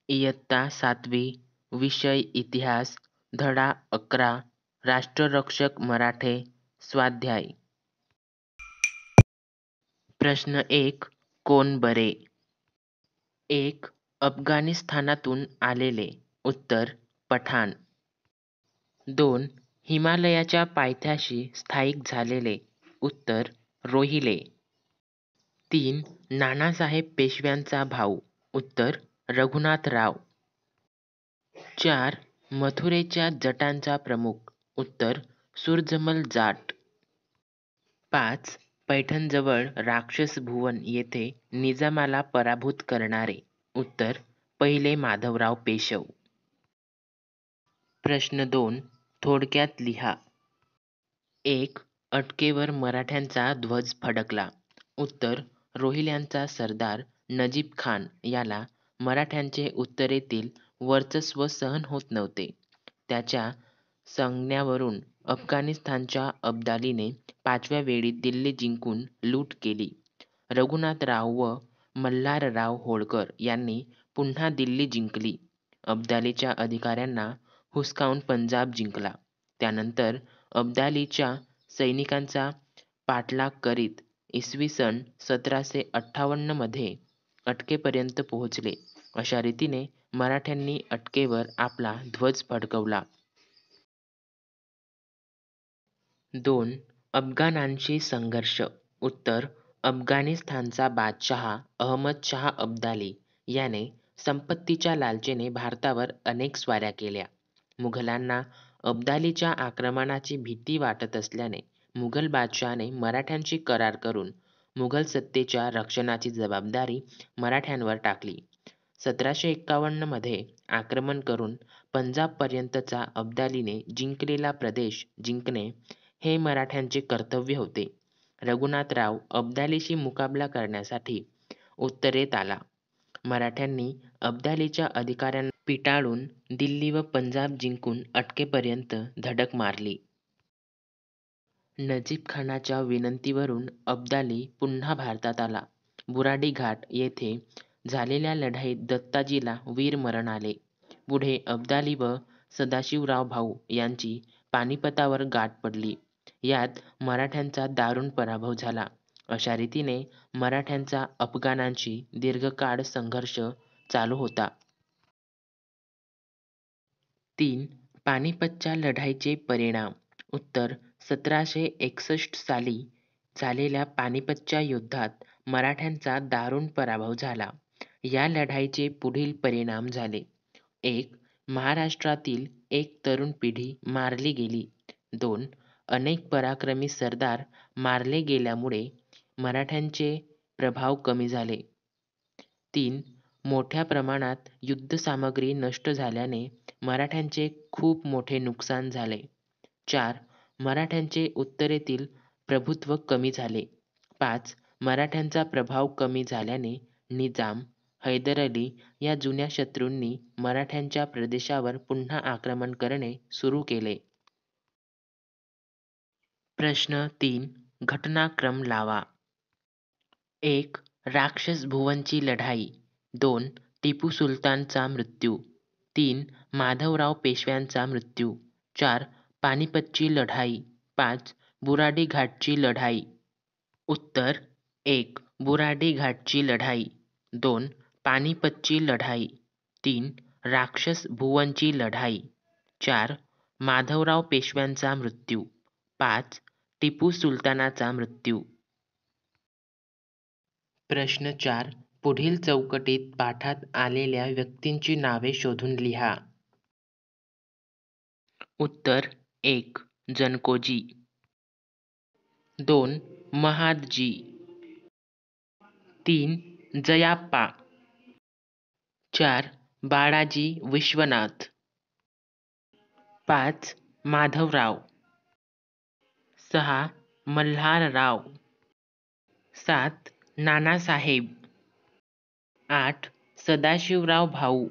इयत्ता 7वी विषय इतिहास धडा 11 राष्ट्ररक्षक मराठे स्वाध्याय प्रश्न 1 कोण बरे? 1 अफगाणिस्तानातून आलेले उत्तर पठाण 2 हिमालयाच्या पायथ्याशी स्थायिक झालेले उत्तर रोहिले 3 नानासाहेब पेशव्यांचा भाऊ उत्तर रघुनाथराव 4 मथुरेच्या जटांचा प्रमुख उत्तर सुरजमल जाट 5 पैठणजवळ राक्षस भुवन येथे निजामाला पराभूत करणारे उत्तर पहिले माधवराव पेशव प्रश्न 2 थोडक्यात लिहा 1 अटकेवर मराठ्यांचा ध्वज फडकला उत्तर रोहिल्यांचा सरदार नजीब खान याला मराठ्यांचे उत्तरेतील वर्चस्व सहन होत नव्हते. त्याच्या सांगण्यावरून अफगाणिस्तानच्या अब्दालीने 5व्या वेळी दिल्ली जिंकून लूट केली. रघुनाथराव व मल्हारराव होळकर यांनी पुन्हा दिल्ली जिंकली. अब्दालीच्या अधिकाऱ्यांना हुसकावून पंजाब जिंकला. त्यानंतर अब्दालीच्या सैनिकांचा पाठलाग करीत इसवी सन 1758 मध्ये अटकेपर्यंत पोहोचले. अशा रीतीने मराठ्यांनी अटकेवर आपला ध्वज फडकवला. 2 अफगाणांशी संघर्ष उत्तर अफगाणिस्तानचा बादशहा अहमद शाह अब्दाली याने संपत्तीच्या लालसेने भारतावर अनेक स्वाऱ्या केल्या. मुघलांना अब्दालीच्या आक्रमणाची भीती वाटत असल्याने मुघल बादशहाने मराठ्यांशी करार करून मुघल सत्तेच्या रक्षणाची जबाबदारी मराठ्यांवर टाकली. 1751 मध्ये आक्रमण करून पंजाबपर्यंतचा अब्दालीने जिंकलेला प्रदेश जिंकणे हे मराठ्यांचे कर्तव्य होते. रघुनाथराव अब्दालीशी मुकाबला करण्यासाठी उत्तरेत आला. मराठ्यांनी अब्दालीच्या अधिकाऱ्यांना पिटाळून दिल्ली व पंजाब जिंकून अटकेपर्यंत धडक मारली. नजीब खानाच्या विनंतीवरून अब्दाली पुन्हा भारतात आला. बुराडी घाट येथे झालेल्या लढाईत दत्ताजीला वीरमरण आले. पुढे अब्दाली व सदाशिवराव भाऊ यांची पानिपतावर गाठ पडली. यात मराठ्यांचा दारुण पराभव झाला. अशा रीतीने मराठ्यांचा अफगाणांशी दीर्घकाळ संघर्ष चालू होता. 3 पानिपतच्या लढाईचे परिणाम उत्तर 1761 साली झालेल्या पानिपतच्या युद्धात मराठ्यांचा दारुण पराभव झाला. या लढाईचे पुढील परिणाम झाले. 1 महाराष्ट्रातील एक तरुण पिढी मारली गेली. 2 अनेक पराक्रमी सरदार मारले गेल्यामुळे मराठ्यांचे प्रभाव कमी झाले. 3 मोठ्या प्रमाणात युद्धसामग्री नष्ट झाल्याने मराठ्यांचे खूप मोठे नुकसान झाले. 4 मराठ्यांचे उत्तरेतील प्रभुत्व कमी झाले. 5 मराठ्यांचा प्रभाव कमी झाल्याने निजाम, हैदर अली या जुन्या शत्रूंनी मराठ्यांच्या प्रदेशावर पुन्हा आक्रमण करणे सुरू केले. प्रश्न 3 घटनाक्रम लावा. 1 राक्षस भुवनची लढाई 2 टिपू सुलतानचा मृत्यू 3 माधवराव पेशव्यांचा मृत्यू 4 पानिपतची लढाई 5 बुराडी घाटची लढाई उत्तर 1 बुराडी घाटची लढाई 2 पानिपतची लढाई 3 राक्षस भुवनची लढाई 4 माधवराव पेशव्यांचा मृत्यू 5 टिपू सुलतानाचा मृत्यू प्रश्न 4 पुढील चौकटीत पाठात आलेल्या व्यक्तींची नावे शोधून लिहा. उत्तर 1 जनकोजी 2 महादजी 3 जयाप्पा 4 बाळाजी विश्वनाथ 5 माधवराव 6 मल्हारराव 7 नानासाहेब 8 सदाशिवराव भाऊ